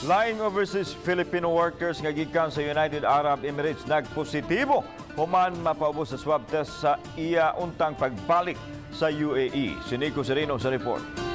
Laing overseas Filipino workers nga gikan sa United Arab Emirates nagpositibo human mapaubos sa swab test sa iya untang pagbalik sa UAE. Si Nico Sereno sa report.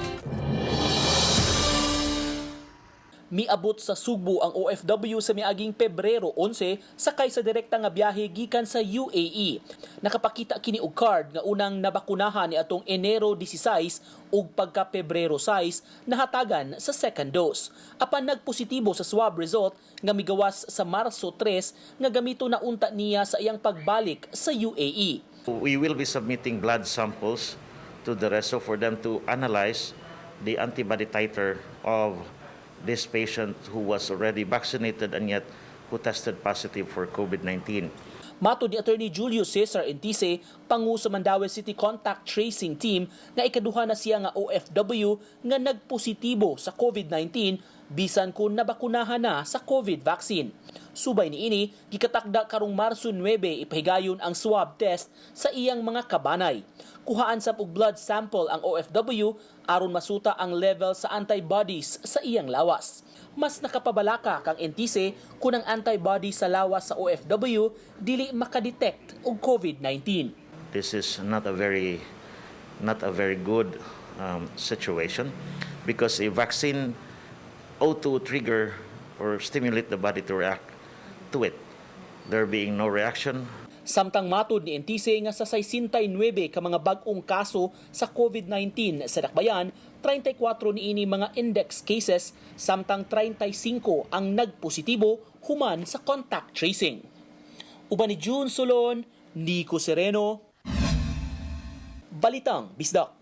Miabot sa Sugbo ang OFW sa miaging Pebrero 11 sakay sa direkta nga biyahe gikan sa UAE. Nakapakita kini og card nga unang nabakunahan ni atong Enero 16 ug pagka Pebrero 6 nahatagan sa second dose. Apan nagpositibo sa swab result nga migawas sa Marso 3 nga gamito na unta niya sa iyang pagbalik sa UAE. We will be submitting blood samples to the RESO for them to analyze the antibody titer of this patient who was already vaccinated and yet who tested positive for COVID-19. Matod ni Attorney Julio Cesar Entice, pangu sa Mandaue City Contact Tracing Team, nga ikaduha na siya nga OFW nga nagpositibo sa COVID-19 bisan kung nabakunahan na sa COVID vaccine. Subay niini, gikatakda karong Marso 9 ipahigayon ang swab test sa iyang mga kabanay. Kuhaan sa blood sample ang OFW aron masuta ang level sa antibodies sa iyang lawas. Mas nakapabalaka kang Entice kung ang antibody sa lawas sa OFW dili makadetect og COVID-19. This is not a very good situation because a vaccine ought to trigger or stimulate the body to react to it. There being no reaction. Samtang matod ni Entice nga sa 69 ka mga bag-ong kaso sa COVID-19 sa Dakbayan, 34 niini mga index cases, samtang 35 ang nagpositibo human sa contact tracing. Uban ni June Solon, Nico Sereno, Balitang Bisdak.